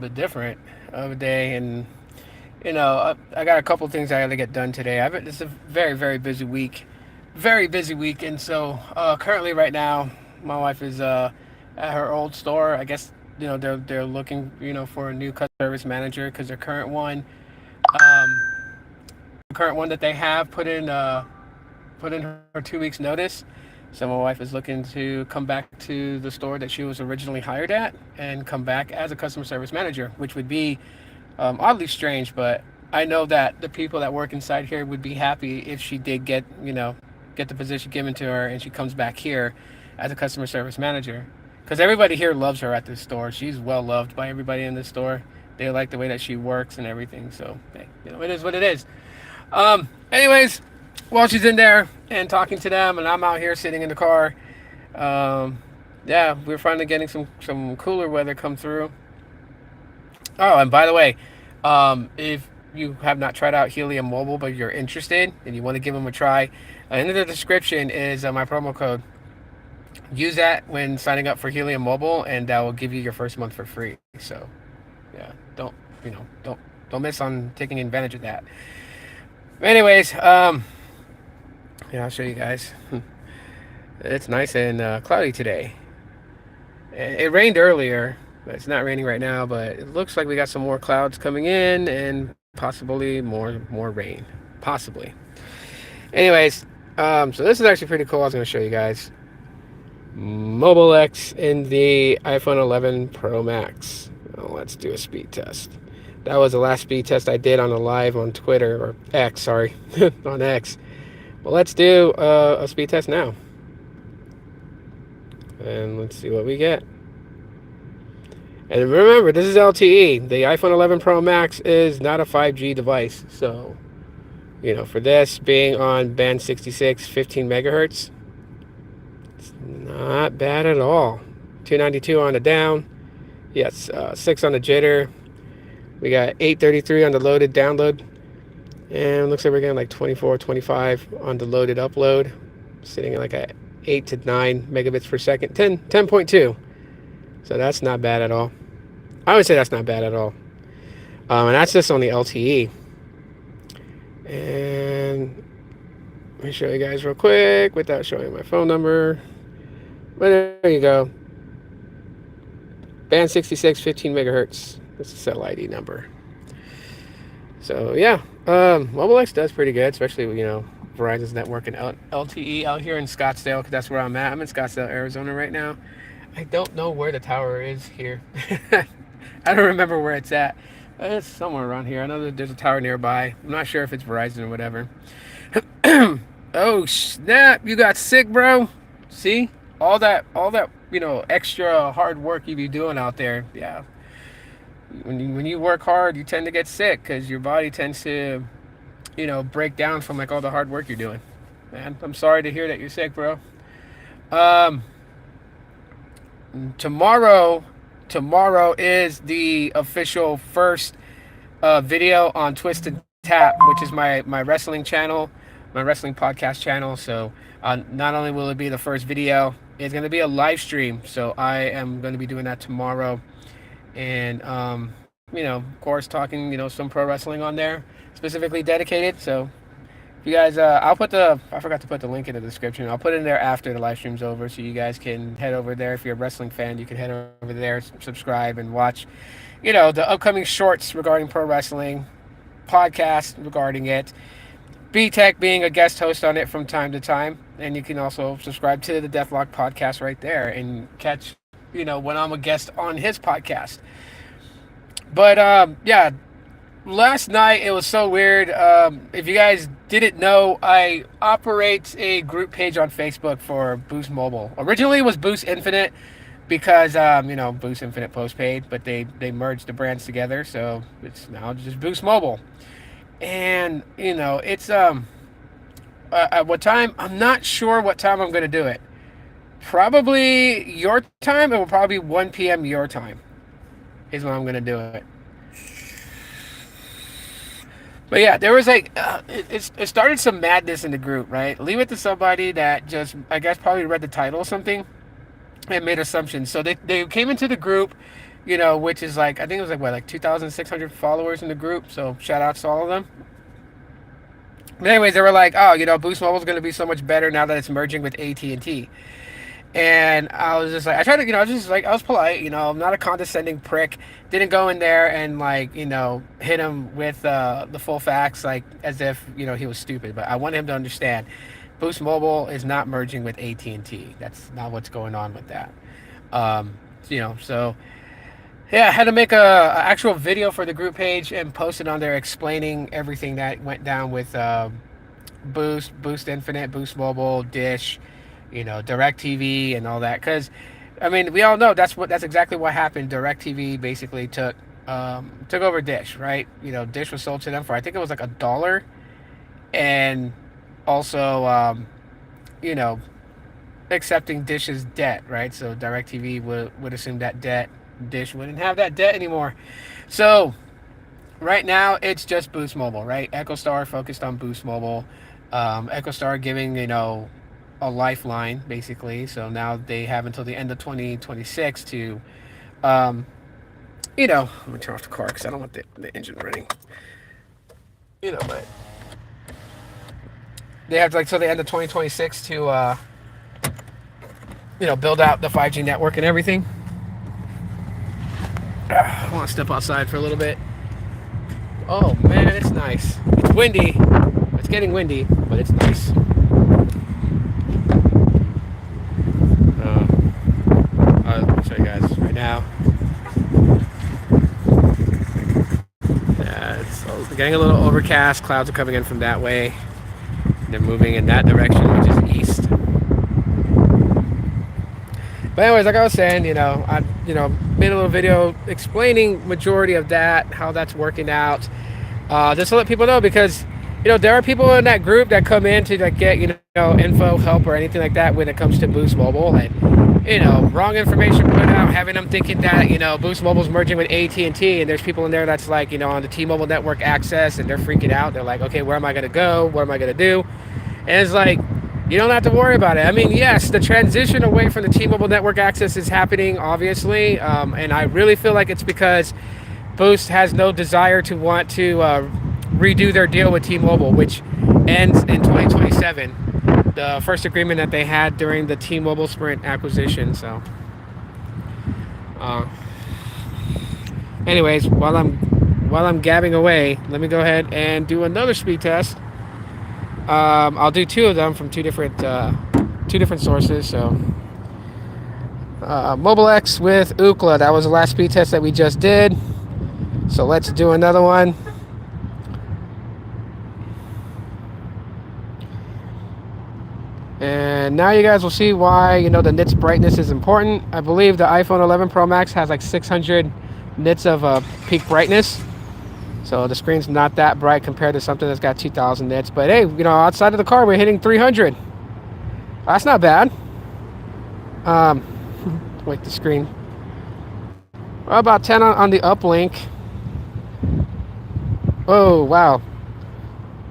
bit different of a day, and I got a couple things I got to get done today. It's a very busy week, very busy week, and so currently right now, my wife is at her old store. I guess they're looking for a new customer service manager because um, the current one that they have put in her 2 weeks notice. So my wife is looking to come back to the store that she was originally hired at and come back as a customer service manager, which would be oddly strange, but I know that the people that work inside here would be happy if she did get the position given to her and she comes back here as a customer service manager. Because everybody here loves her at this store. She's well loved by everybody in this store. They like the way that she works and everything. So, hey, it is what it is. Anyways, while she's in there and talking to them, and I'm out here sitting in the car, um, yeah, we're finally getting some cooler weather come through. Oh, and by the way, if you have not tried out Helium Mobile, but you're interested and you want to give them a try, in the description is my promo code. Use that when signing up for Helium Mobile, and that will give you your first month for free. So, yeah, don't miss on taking advantage of that. Anyways, yeah, I'll show you guys. It's nice and cloudy today. It rained earlier, but it's not raining right now. But it looks like we got some more clouds coming in, and possibly more rain, possibly. Anyways, so this is actually pretty cool. I was going to show you guys Mobile X in the iPhone 11 Pro Max. Well, let's do a speed test. That was the last speed test I did on a live on Twitter, or X, sorry, on X. Well, let's do a speed test now. And let's see what we get. And remember, this is LTE. The iPhone 11 Pro Max is not a 5G device. So, for this being on band 66, 15 megahertz, it's not bad at all. 292 on the down. Yes, 6 on the jitter. We got 833 on the loaded download. And it looks like we're getting like 24, 25 on the loaded upload. Sitting at like a 8 to 9 megabits per second. 10.2. So that's not bad at all. I would say that's not bad at all. And that's just on the LTE. And let me show you guys real quick without showing my phone number. But there you go. Band 66, 15 megahertz. That's the cell ID number. So yeah, Mobile X does pretty good, especially Verizon's network and LTE out here in Scottsdale, because that's where I'm at. I'm in Scottsdale, Arizona right now. I don't know where the tower is here. I don't remember where it's at. It's somewhere around here. I know that there's a tower nearby. I'm not sure if it's Verizon or whatever. Oh snap! You got sick, bro. See all that extra hard work you be doing out there. Yeah. When you work hard, you tend to get sick because your body tends to, break down from like all the hard work you're doing. Man, I'm sorry to hear that you're sick, bro. Um, tomorrow, tomorrow is the official first video on Twist and Tap, which is my wrestling channel, my wrestling podcast channel. So not only will it be the first video, it's going to be a live stream. So I am going to be doing that tomorrow. And of course, talking some pro wrestling on there, specifically dedicated. So if you guys, I forgot to put the link in the description. I'll put it in there after the live stream's over, so you guys can head over there. If you're a wrestling fan, you can head over there, subscribe, and watch the upcoming shorts regarding pro wrestling, podcast regarding it, B-Tech being a guest host on it from time to time. And you can also subscribe to the Deathlock podcast right there and catch when I'm a guest on his podcast. But yeah, last night it was so weird. If you guys didn't know, I operate a group page on Facebook for Boost Mobile. Originally it was Boost Infinite because Boost Infinite postpaid, but they merged the brands together, so it's now just Boost Mobile. And it's at what time? I'm not sure what time I'm gonna do it. Probably your time. It will probably be 1 p.m. your time is when I'm going to do it. But yeah, there was like, it started some madness in the group, right? Leave it to somebody that just, I guess, probably read the title or something and made assumptions. So they came into the group, which is like, I think it was like what, like 2,600 followers in the group. So shout outs to all of them. But anyways, they were like, oh, Boost Mobile is going to be so much better now that it's merging with AT&T. And I was just like, I tried to, I was just like, I was polite, I'm not a condescending prick. Didn't go in there and like, hit him with the full facts, like as if, he was stupid. But I want him to understand, Boost Mobile is not merging with AT&T. That's not what's going on with that. So yeah, I had to make a actual video for the group page and post it on there explaining everything that went down with Boost Infinite, Boost Mobile, Dish, DirecTV and all that. Because, I mean, we all know that's exactly what happened. DirecTV basically took over Dish, right? Dish was sold to them for, I think it was like $1, and also accepting Dish's debt, right? So DirecTV would assume that debt. Dish wouldn't have that debt anymore. So right now it's just Boost Mobile, right? EchoStar focused on Boost Mobile. EchoStar giving a lifeline basically. So now they have until the end of 2026 to let me turn off the car because I don't want the engine running. But they have like till the end of 2026 to build out the 5G network and everything. I want to step outside for a little bit. Oh man, it's nice. It's windy. It's getting windy, but it's nice. I'll show you guys right now. Yeah, it's getting a little overcast. Clouds are coming in from that way. They're moving in that direction, which is east. But anyways, like I was saying, I made a little video explaining majority of that, how that's working out, just to let people know, because there are people in that group that come in to like get info, help, or anything like that when it comes to Boost Mobile, and wrong information put out, having them thinking that Boost Mobile's merging with AT&T, and there's people in there that's like on the T-Mobile network access, and they're freaking out. They're like, okay, where am I gonna go? What am I gonna do? And it's like, you don't have to worry about it. I mean, yes, the transition away from the T-Mobile network access is happening, obviously, and I really feel like it's because Boost has no desire to want to redo their deal with T-Mobile, which ends in 2027, the first agreement that they had during the T-Mobile Sprint acquisition. So, anyways, while I'm gabbing away, let me go ahead and do another speed test. I'll do two of them from two different sources. So MobileX with Ookla, that was the last speed test that we just did. So let's do another one. And now you guys will see why the nits brightness is important. I believe the iPhone 11 Pro Max has like 600 nits of peak brightness. So the screen's not that bright compared to something that's got 2,000 nits. But hey, outside of the car, we're hitting 300. That's not bad. Wait, the screen. Well, about 10 on the uplink. Oh, wow.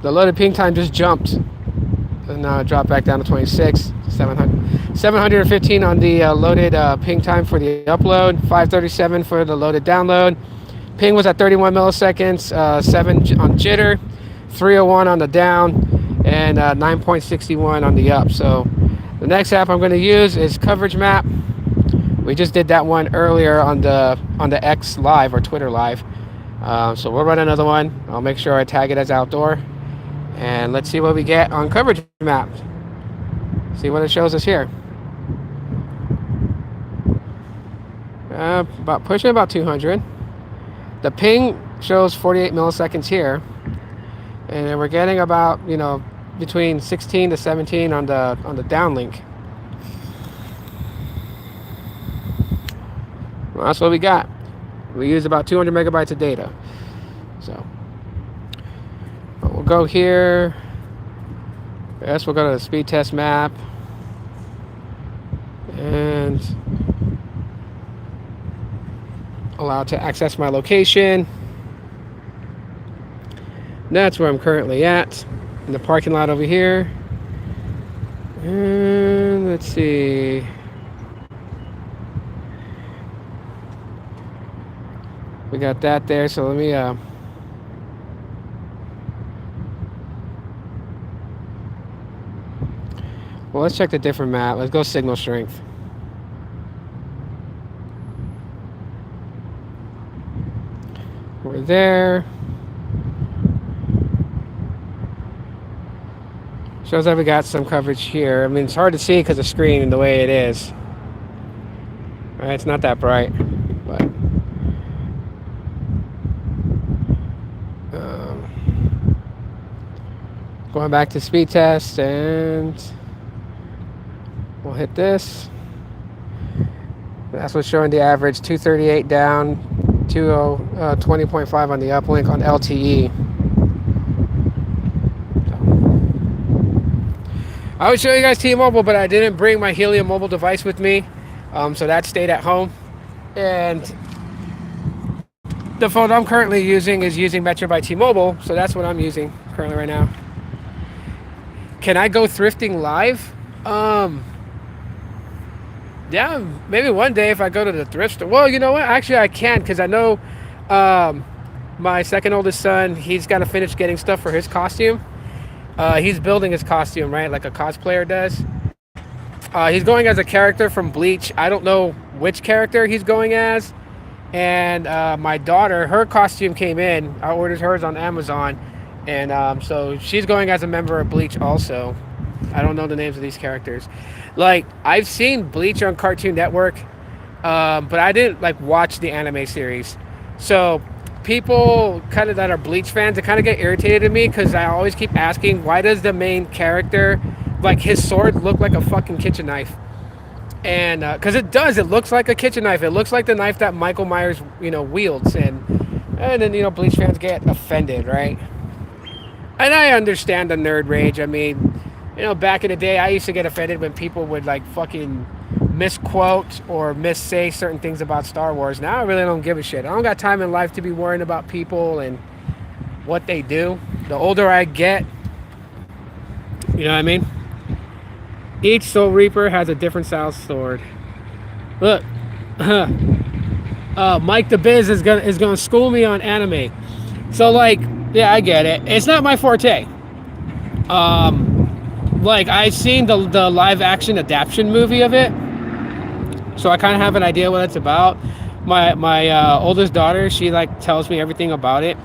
The loaded ping time just jumped. And now it dropped back down to 26. 715 on the loaded ping time for the upload. 537 for the loaded download. Ping was at 31 milliseconds, 7 on jitter, 301 on the down, and 9.61 on the up. So the next app I'm going to use is Coverage Map. We just did that one earlier on the X Live or Twitter Live. So we'll run another one. I'll make sure I tag it as outdoor. And let's see what we get on Coverage Map. See what it shows us here. Pushing about 200. The ping shows 48 milliseconds here, and we're getting about between 16 to 17 on the downlink. Well, that's what we got. We use about 200 megabytes of data. So we'll go here. Yes, we'll go to the speed test map, and allow to access my location. That's where I'm currently at, in the parking lot over here. And let's see. we got that there. So let me well, let's check the different map. Let's go signal strength. We're there. Shows that we got some coverage here. I mean, it's hard to see because the screen and the way it is. Right, it's not that bright, but going back to speed test, and we'll hit this. That's what's showing the average 238 down, 20.5 on the uplink on LTE. I would show you guys T-Mobile, but I didn't bring my Helium mobile device with me, so that stayed at home. And the phone I'm currently using is using Metro by T-Mobile, so that's what I'm using currently right now. Can I go thrifting live? Yeah, maybe one day if I go to the thrift store. Well, you know what? Actually, I can't because I know my second oldest son, he's got to finish getting stuff for his costume. He's building his costume, right? Like a cosplayer does. He's going as a character from Bleach. I don't know which character he's going as. And my daughter, her costume came in. I ordered hers on Amazon. And so she's going as a member of Bleach also. I don't know the names of these characters. Like, I've seen Bleach on Cartoon Network, but I didn't, like, watch the anime series. So people kind of that are Bleach fans, they kind of get irritated at me because I always keep asking, why does the main character, like, his sword look like a fucking kitchen knife? And because it does, it looks like a kitchen knife. It looks like the knife that Michael Myers, wields. And then, Bleach fans get offended, right? And I understand the nerd rage. I mean, back in the day, I used to get offended when people would, like, fucking misquote or missay certain things about Star Wars. Now I really don't give a shit. I don't got time in life to be worrying about people and what they do. The older I get, you know what I mean? Each Soul Reaper has a different style sword. Look, Mike the Biz is gonna school me on anime. So, like, yeah, I get it. It's not my forte. Like, I've seen the live action adaptation movie of it, so I kind of have an idea what it's about. My oldest daughter, she, like, tells me everything about it,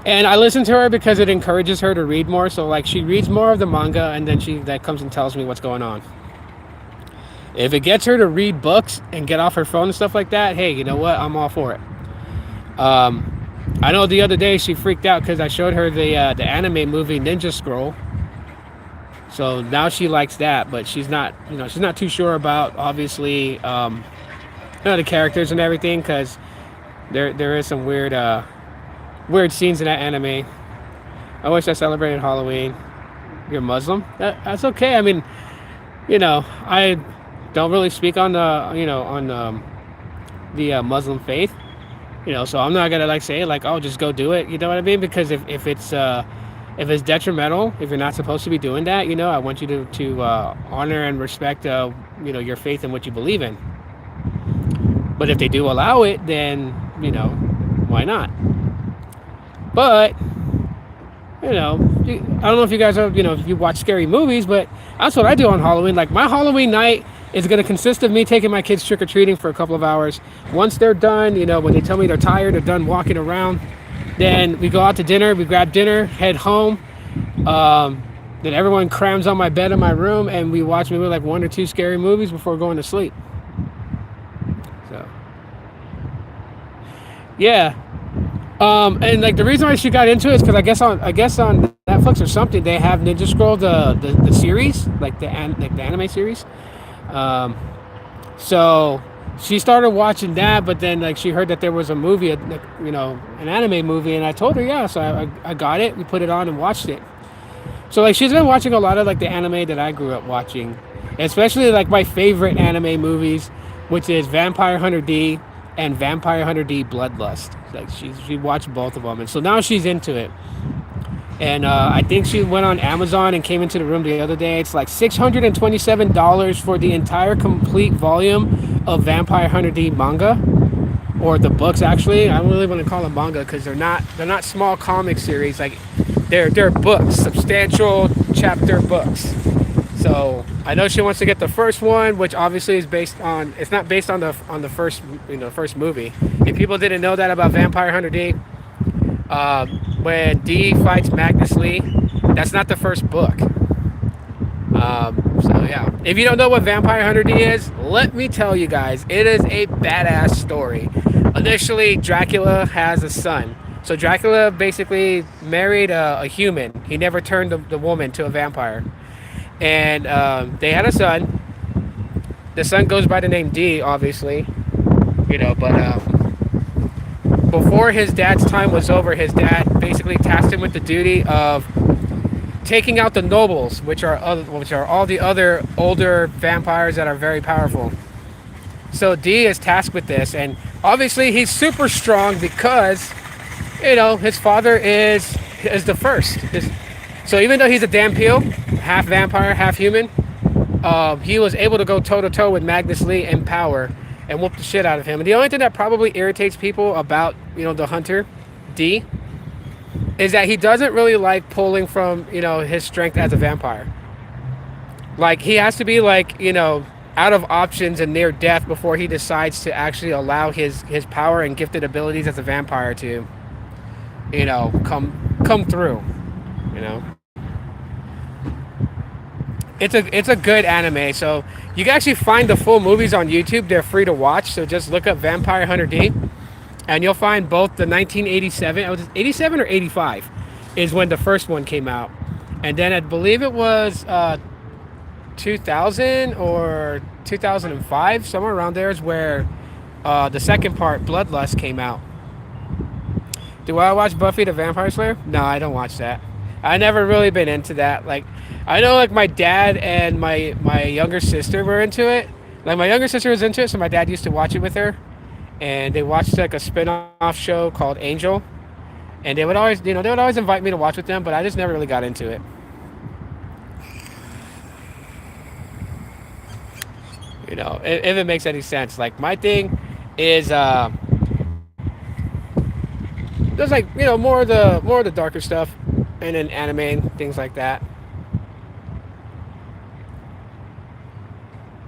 and I listen to her because it encourages her to read more. So, like, she reads more of the manga, and then she comes and tells me what's going on. If it gets her to read books and get off her phone and stuff like that, hey, you know what? I'm all for it. I know the other day she freaked out because I showed her the anime movie Ninja Scroll. So now she likes that, but she's not too sure about, obviously, the characters and everything, because there is some weird scenes in that anime. I wish I celebrated Halloween. You're Muslim? That's okay. I mean, I don't really speak on the Muslim faith. So I'm not gonna, like, say, like, oh, just go do it. You know what I mean? Because if it's detrimental, if you're not supposed to be doing that, I want you to honor and respect your faith and what you believe in. But if they do allow it, then why not? But I don't know if you guys are, if you watch scary movies, but that's what I do on Halloween. Like, my Halloween night is going to consist of me taking my kids trick-or-treating for a couple of hours. Once they're done, when they tell me they're tired, they're done walking around, then we go out to dinner, we grab dinner, head home. Then everyone crams on my bed in my room, and we watch maybe like 1 or 2 scary movies before going to sleep. So, yeah. And, like, the reason why she got into it is because I guess on Netflix or something, they have Ninja Scroll the series, like the anime series. So she started watching that, but then, like, she heard that there was a movie, an anime movie, and I told her, yeah, so I got it, we put it on and watched it. So, like, she's been watching a lot of, like, the anime that I grew up watching, especially, like, my favorite anime movies, which is Vampire Hunter D and Vampire Hunter D Bloodlust. Like, she watched both of them, and so now she's into it. And I think she went on Amazon and came into the room the other day. It's like $627 for the entire complete volume of Vampire Hunter D manga. or the books actually. I don't really want to call them manga because they're not small comic series. Like they're books, substantial chapter books. So I know she wants to get the first one, which obviously is based on. It's not based on the first first movie. If people didn't know that about Vampire Hunter D, when D fights Magnus Lee, that's not the first book. So yeah, if you don't know what Vampire Hunter D is, let me tell you guys, it is a badass story. Initially, Dracula has a son. So Dracula basically married a human. He never turned the woman to a vampire, and they had a son. The son goes by the name D, obviously, but before his dad's time was over, his dad basically tasked him with the duty of taking out the nobles, which are all the other older vampires that are very powerful. So D is tasked with this, and obviously he's super strong because his father is the first. So even though he's a damn peel, half vampire, half human, he was able to go toe to toe with Magnus Lee in power and whoop the shit out of him. And the only thing that probably irritates people about the hunter D is that he doesn't really like pulling from his strength as a vampire. Like he has to be out of options and near death before he decides to actually allow his power and gifted abilities as a vampire to come through. It's a good anime. So you can actually find the full movies on YouTube. They're free to watch. So just look up Vampire Hunter D, and you'll find both the 1987. It was 87 or 85 is when the first one came out, and then I believe it was 2000 or 2005, somewhere around there is where the second part, Bloodlust, came out. Do I watch Buffy the Vampire Slayer? No, I don't watch that. I never really been into that. Like, I know my dad and my younger sister were into it. Like my younger sister was into it, so my dad used to watch it with her, and they watched a spin-off show called Angel, and they would always invite me to watch with them, but I just never really got into it. If it makes any sense. Like my thing is there's more of the darker stuff, and then anime and things like that.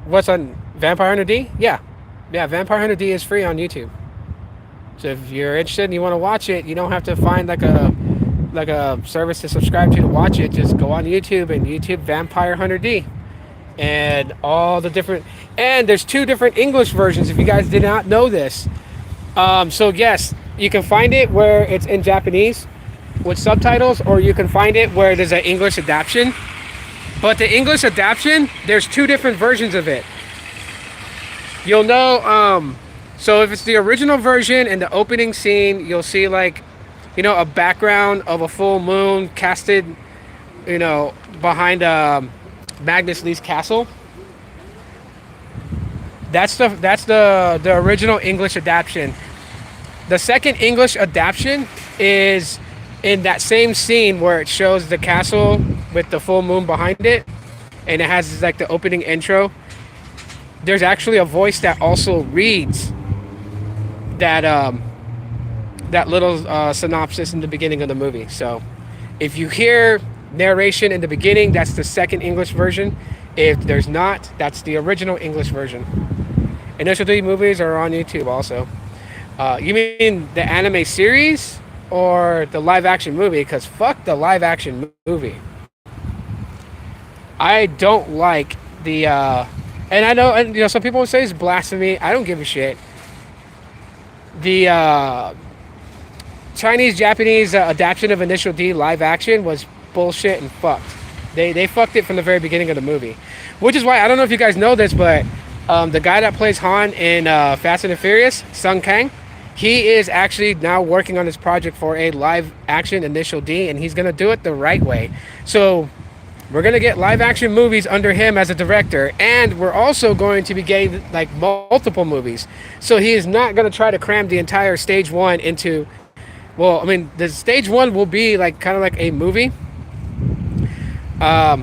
What's on Vampire Hunter D? Yeah, Vampire Hunter D is free on YouTube. So if you're interested and you want to watch it, you don't have to find like a service to subscribe to watch it. Just go on YouTube and YouTube Vampire Hunter D, and all the different. And there's 2 different English versions. If you guys did not know this, so yes, you can find it where it's in Japanese with subtitles, or you can find it where there's an English adaptation. But the English adaptation, there's 2 different versions of it. You'll know, so if it's the original version, in the opening scene, you'll see a background of a full moon casted, behind Magnus Lee's castle. That's the original English adaptation. The second English adaptation is in that same scene where it shows the castle with the full moon behind it, and it has the opening intro. There's actually a voice that also reads that little synopsis in the beginning of the movie. So if you hear narration in the beginning, that's the second English version. If there's not, that's the original English version. Initial D movies are on YouTube also. You mean the anime series or the live action movie? Because fuck the live action movie. I don't like the and I know, and some people would say it's blasphemy. I don't give a shit. The Chinese Japanese adaptation of Initial D live action was bullshit and fucked. They fucked it from the very beginning of the movie, which is why I don't know if you guys know this, but the guy that plays Han in Fast and the Furious, Sung Kang, he is actually now working on this project for a live action Initial D, and he's gonna do it the right way. So we're gonna get live action movies under him as a director, and we're also going to be getting multiple movies. So he is not gonna try to cram the entire stage 1 into. Well, I mean, the stage 1 will be kind of like a movie, but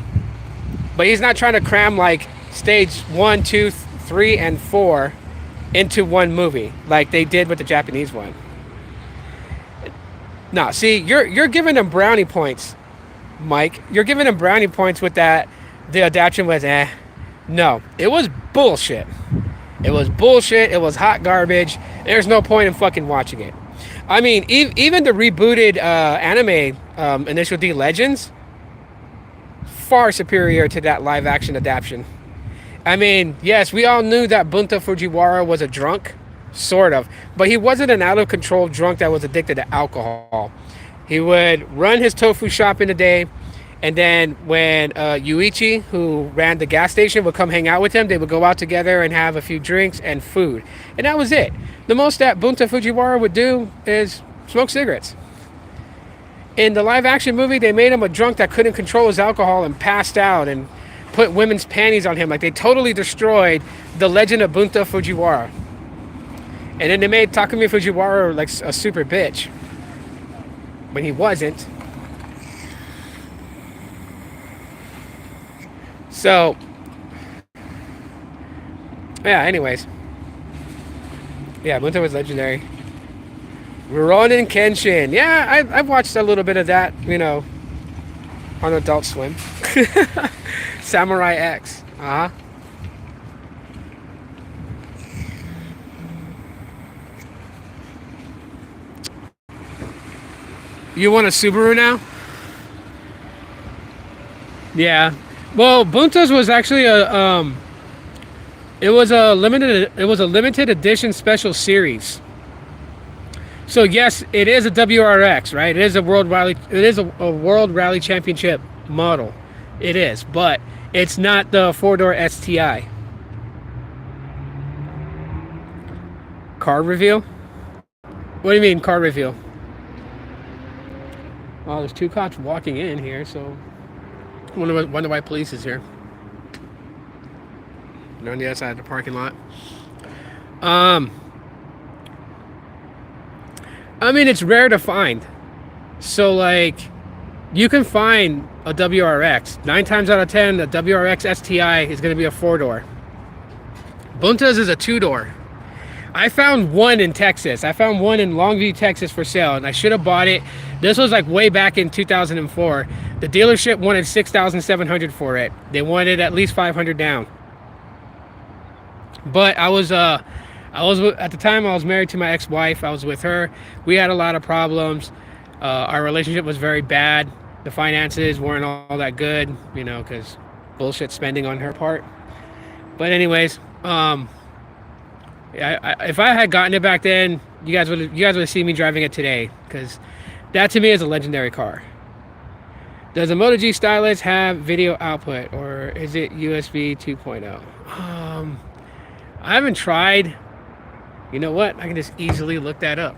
he's not trying to cram stage 1, 2, 3, and 4 into one movie like they did with the Japanese one. Nah, see, you're giving them brownie points, Mike. You're giving them brownie points with that. The adaptation was No, it was bullshit. It was bullshit. It was hot garbage. There's no point in fucking watching it. I mean, even the rebooted anime Initial D Legends, far superior to that live action adaptation. I mean, yes, we all knew that Bunta Fujiwara was a drunk, sort of, but he wasn't an out of control drunk that was addicted to alcohol. He would run his tofu shop in the day, and then when Yuichi, who ran the gas station, would come hang out with him, they would go out together and have a few drinks and food. And that was it. The most that Bunta Fujiwara would do is smoke cigarettes. In the live action movie, they made him a drunk that couldn't control his alcohol and passed out and put women's panties on him. Like, they totally destroyed the legend of Bunta Fujiwara. And then they made Takumi Fujiwara like a super bitch when he wasn't. So, yeah, anyways. Yeah, Bunta was legendary. Rurouni Kenshin. Yeah, I've watched a little bit of that, on Adult Swim. Samurai X. Uh-huh. You want a Subaru now? Yeah. Well, Bunta's was actually it was a limited edition special series. So yes, it is a WRX, right? It is a World Rally Championship model. It is, but it's not the four-door STI. Car reveal? What do you mean car reveal? Oh, there's two cops walking in here, so wonder why police is here. They're on the other side of the parking lot. I mean, it's rare to find. So, like, you can find a WRX. 9 times out of 10, the WRX STI is going to be a 4-door. Bunta's is a 2-door. I found one in Texas. I found one in Longview, Texas for sale, and I should have bought it. This was like way back in 2004. The dealership wanted $6,700 for it. They wanted at least $500 down. But I was at the time I was married to my ex-wife. I was with her. We had a lot of problems. Our relationship was very bad. The finances weren't all that good, because bullshit spending on her part. But anyways, if I had gotten it back then, you guys would have seen me driving it today, because that to me is a legendary car. Does the Moto G stylus have video output, or is it USB 2.0? I haven't tried. You know what? I can just easily look that up.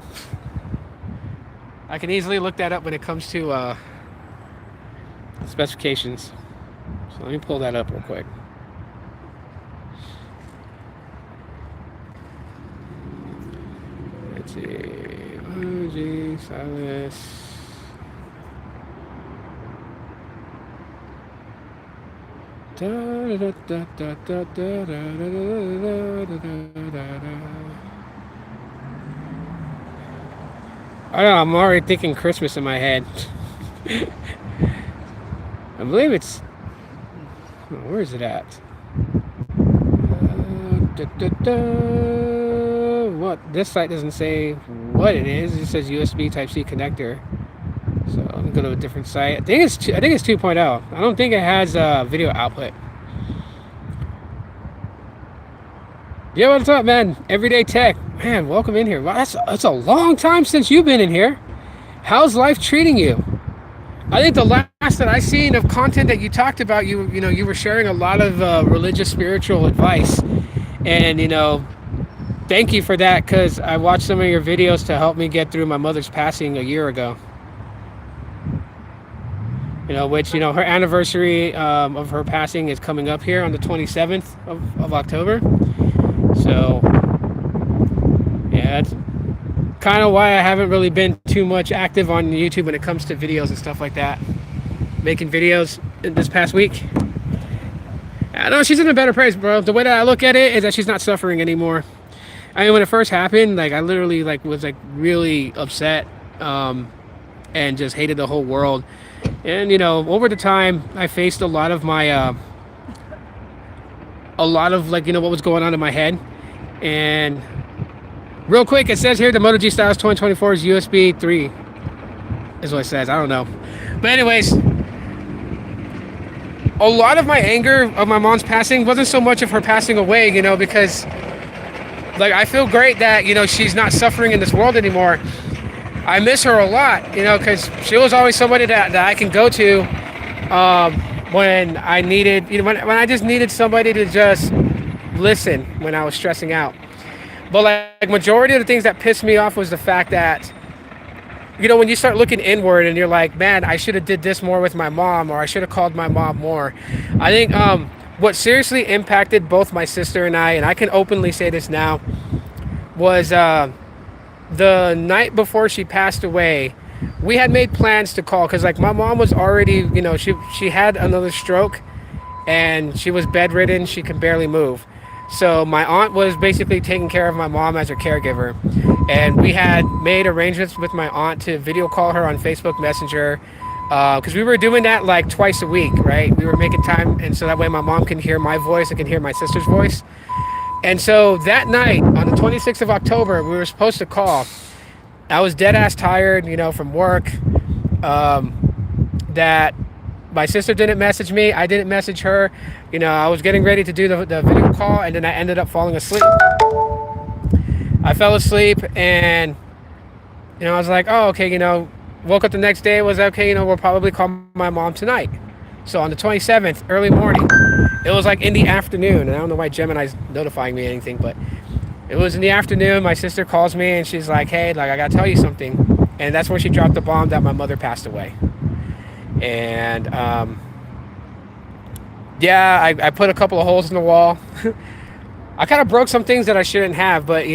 I can easily look that up when it comes to specifications. So let me pull that up real quick. Let's see. Moto G stylus. I don't know, I'm already thinking Christmas in my head. I believe it's... where is it at? What? This site doesn't say what it is. It says USB Type-C connector. So I'm gonna go to a different site. I think it's 2.0. I don't think it has video output. Yeah, what's up, man? Everyday Tech. Man, welcome in here. Wow, that's a long time since you've been in here. How's life treating you? I think the last that I seen of content that you talked about, you were sharing a lot of religious, spiritual advice, and thank you for that, because I watched some of your videos to help me get through my mother's passing a year ago. Which her anniversary of her passing is coming up here on the 27th of October. So yeah, that's kind of why I haven't really been too much active on YouTube when it comes to videos and stuff like that. Making videos this past week. I know she's in a better place, bro. The way that I look at it is that she's not suffering anymore. I mean, when it first happened, like I literally like was like really upset, and just hated the whole world. And over the time, I faced a lot of my, a lot of like what was going on in my head. And real quick, it says here the Moto G Styles 2024 is USB 3, is what it says. I don't know, but anyways, a lot of my anger of my mom's passing wasn't so much of her passing away, because like I feel great that she's not suffering in this world anymore. I miss her a lot, because she was always somebody that I can go to, when I needed, when I just needed somebody to just listen when I was stressing out. But like majority of the things that pissed me off was the fact that, when you start looking inward and you're like, man, I should have did this more with my mom, or I should have called my mom more. I think what seriously impacted both my sister and I can openly say this now, was the night before she passed away. We had made plans to call because like my mom was already, she had another stroke and she was bedridden. She could barely move. So my aunt was basically taking care of my mom as her caregiver. And we had made arrangements with my aunt to video call her on Facebook Messenger, because we were doing that like twice a week, right? We were making time, and so that way my mom can hear my voice and can hear my sister's voice. And so that night, on the 26th of October, we were supposed to call. I was dead ass tired, from work. That my sister didn't message me. I didn't message her. I was getting ready to do the video call, and then I ended up falling asleep. I fell asleep, and I was like, oh, okay, woke up the next day, was okay, we'll probably call my mom tonight. So on the 27th, early morning, it was like in the afternoon, and I don't know why Gemini's notifying me anything, but it was in the afternoon. My sister calls me, and she's like, hey, like I gotta tell you something. And that's when she dropped the bomb that my mother passed away. And yeah, I put a couple of holes in the wall. I kind of broke some things that I shouldn't have, but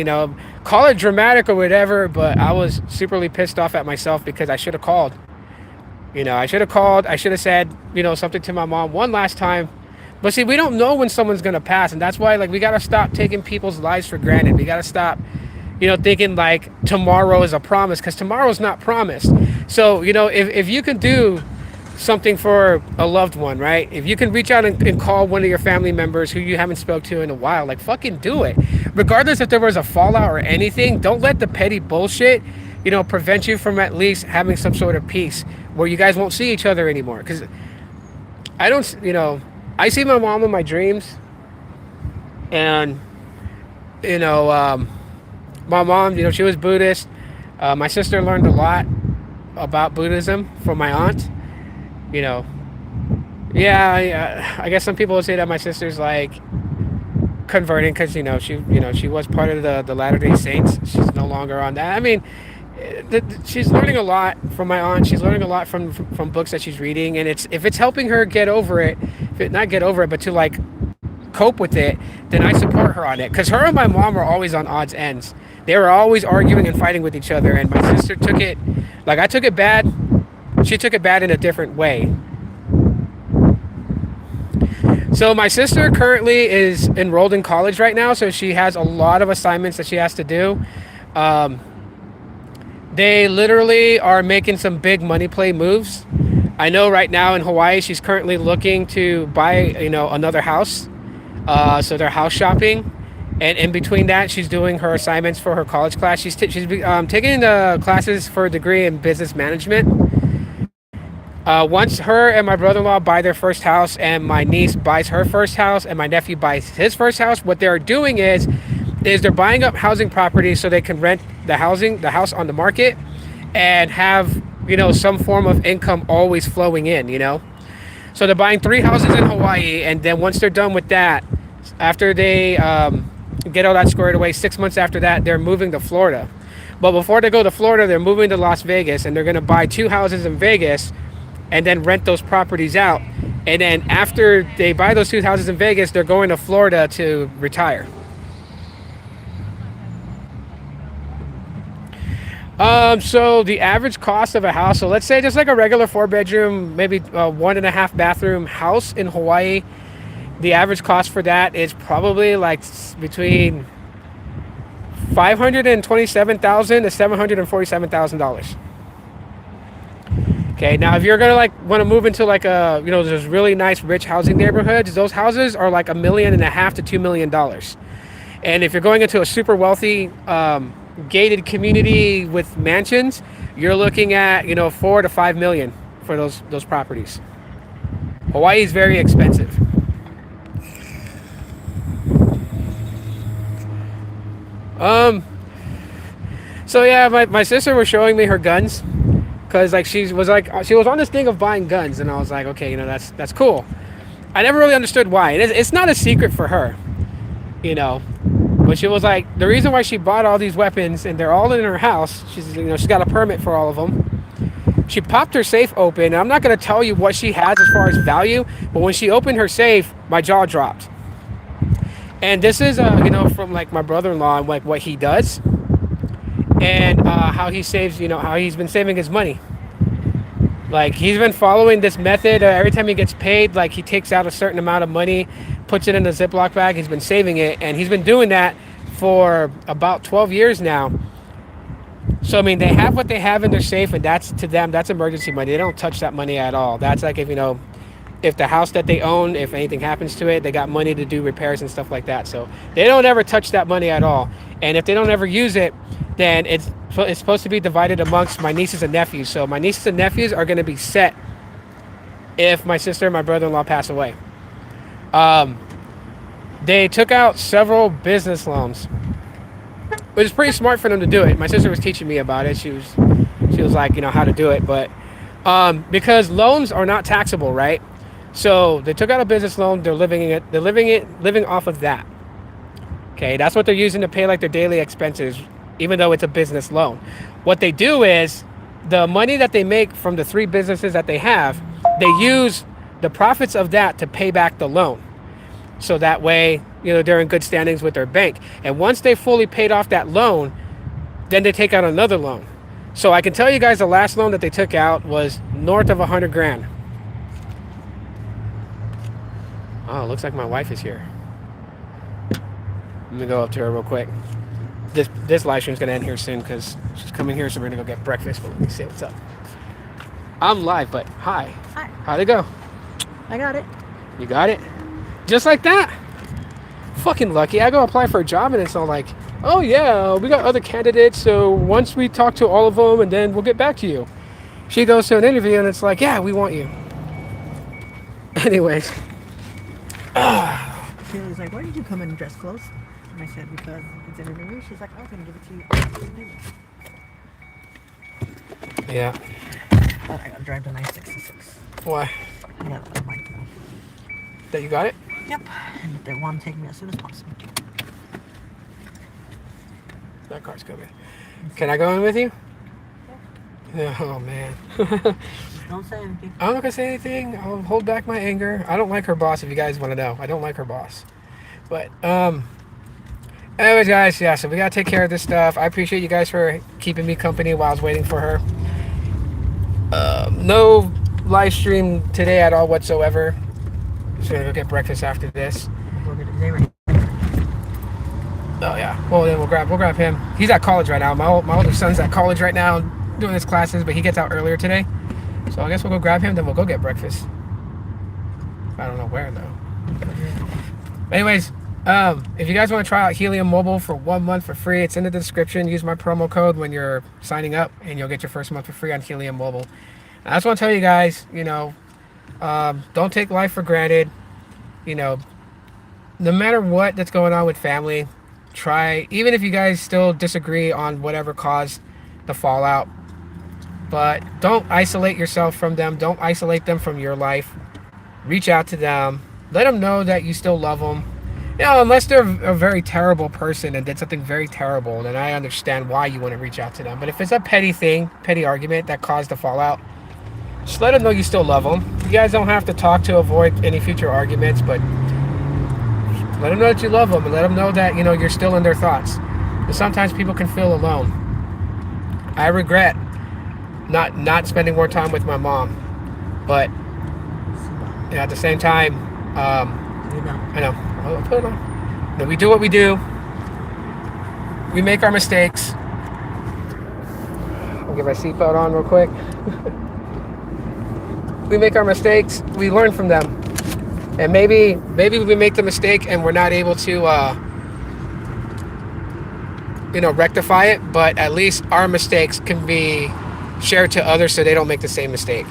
call it dramatic or whatever, but I was superly pissed off at myself because I should have called. I should have called. I should have said, something to my mom one last time. But see, we don't know when someone's going to pass, and that's why like we got to stop taking people's lives for granted. We got to stop, thinking like tomorrow is a promise, because tomorrow's not promised. So, if you can do something for a loved one, right? If you can reach out and call one of your family members who you haven't spoke to in a while, like fucking do it. Regardless if there was a fallout or anything, don't let the petty bullshit, prevent you from at least having some sort of peace where you guys won't see each other anymore. Because I don't, I see my mom in my dreams, and my mom, she was Buddhist. My sister learned a lot about Buddhism from my aunt. Yeah, I guess some people would say that my sister's like converting because she was part of the Latter-day Saints. She's no longer on that. I mean, she's learning a lot from my aunt. She's learning a lot from books that she's reading, and if it's helping her get over it, not get over it, but to like cope with it, then I support her on it. Because her and my mom were always on odds ends. They were always arguing and fighting with each other, and my sister took it like I took it bad. She took it bad in a different way. So my sister currently is enrolled in college right now, so she has a lot of assignments that she has to do. They literally are making some big money play moves. I know right now in Hawaii, she's currently looking to buy, another house. So they're house shopping. And in between that, she's doing her assignments for her college class. She's taking the classes for a degree in business management. Once her and my brother-in-law buy their first house, and my niece buys her first house, and my nephew buys his first house, what they're doing is they're buying up housing properties so they can rent the house on the market, and have some form of income always flowing in. So they're buying 3 houses in Hawaii, and then once they're done with that, after they get all that squared away, 6 months after that, they're moving to Florida. But before they go to Florida, they're moving to Las Vegas, and they're going to buy 2 houses in Vegas and then rent those properties out. And then after they buy those 2 houses in Vegas, they're going to Florida to retire. So the average cost of a house, so let's say just like a regular 4-bedroom, maybe 1.5 bathroom house in Hawaii, the average cost for that is probably like between $527,000 to $747,000. Okay, now if you're gonna like want to move into like a those really nice rich housing neighborhoods, those houses are like $1.5 to $2 million. And if you're going into a super wealthy gated community with mansions, you're looking at 4 to 5 million for those properties. Hawaii is very expensive. So yeah, my sister was showing me her guns. Because she was on this thing of buying guns, and I was like, okay, that's cool. I never really understood why. It's not a secret for her, but she was like, the reason why she bought all these weapons, and they're all in her house. She's got a permit for all of them. She popped her safe open, and I'm not gonna tell you what she has as far as value, but when she opened her safe, my jaw dropped. And this is from like my brother-in-law and like what he does. And how he saves, how he's been saving his money. Like, he's been following this method. Every time he gets paid, like, he takes out a certain amount of money, puts it in a Ziploc bag. He's been saving it, and he's been doing that for about 12 years now. So, I mean, they have what they have in their safe, and that's, to them, that's emergency money. They don't touch that money at all. That's like if the house that they own, if anything happens to it, they got money to do repairs and stuff like that. So they don't ever touch that money at all. And if they don't ever use it, then it's supposed to be divided amongst my nieces and nephews. So my nieces and nephews are going to be set if my sister and my brother-in-law pass away. They took out several business loans. It was pretty smart for them to do it. My sister was teaching me about it. She was like, how to do it. But because loans are not taxable, right? So they took out a business loan. They're living off of that. Okay, that's what they're using to pay like their daily expenses, even though it's a business loan. What they do is the money that they make from the 3 businesses that they have, they use the profits of that to pay back the loan. So that way, they're in good standings with their bank. And once they fully paid off that loan, then they take out another loan. So I can tell you guys the last loan that they took out was north of $100,000. Oh, it looks like my wife is here. Let me go up to her real quick. This live stream's gonna end here soon because she's coming here, so we're gonna go get breakfast. But let me see what's up. I'm live, but hi. Hi. How'd it go? I got it. You got it? Just like that? Fucking lucky. I go apply for a job and it's all like, oh yeah, we got other candidates, so once we talk to all of them and then we'll get back to you. She goes to an interview and it's like, yeah, we want you. Anyways. She was like, why did you come in dress clothes? And I said, because it's an interview. She's like, I was going to give it to you. Yeah. But I got to drive to 966. Why? I got a mic now. That you got it? Yep. And they want to take me as soon as possible. That car's coming. Can I go in with you? Yeah. Oh, man. Don't say anything. I'm not going to say anything. I'll hold back my anger. I don't like her boss, if you guys want to know. I don't like her boss. But, anyways, guys, yeah, so we got to take care of this stuff. I appreciate you guys for keeping me company while I was waiting for her. No live stream today at all whatsoever. Just going to go get breakfast after this. Oh, yeah. Well, then we'll grab him. He's at college right now. My older son's at college right now doing his classes, but he gets out earlier today. So I guess we'll go grab him, then we'll go get breakfast. I don't know where, though. Anyways, if you guys want to try out Helium Mobile for 1 month for free, it's in the description. Use my promo code when you're signing up, and you'll get your first month for free on Helium Mobile. And I just want to tell you guys, don't take life for granted. No matter what that's going on with family, try, even if you guys still disagree on whatever caused the fallout, but don't isolate yourself from them. Don't isolate them from your life. Reach out to them. Let them know that you still love them. Unless they're a very terrible person and did something very terrible, then I understand why you want to reach out to them. But if it's a petty argument that caused the fallout, just let them know you still love them. You guys don't have to talk to avoid any future arguments, but let them know that you love them and let them know that, you're still in their thoughts. But sometimes people can feel alone. I regret not spending more time with my mom, but at the same time, I know. I'll put it on. We do what we do. We make our mistakes. I'll get my seatbelt on real quick. We make our mistakes. We learn from them, and maybe we make the mistake and we're not able to, rectify it. But at least our mistakes can be shared to others so they don't make the same mistake.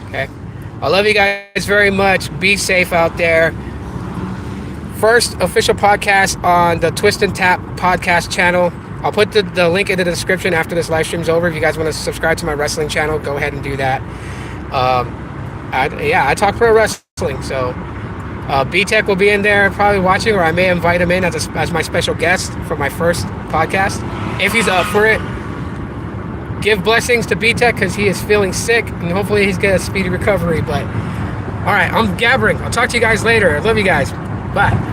Okay. I love you guys very much. Be safe out there. First official podcast on the Twist and Tap podcast channel. I'll put the link in the description after this live stream's over. If you guys want to subscribe to my wrestling channel, go ahead and do that. I talk pro wrestling, so B-Tech will be in there probably watching, or I may invite him in as my special guest for my first podcast if he's up for it. Give blessings to B-Tech because he is feeling sick, and hopefully he's got a speedy recovery. But all right, I'm gabbering. I'll talk to you guys later. I love you guys. Bye.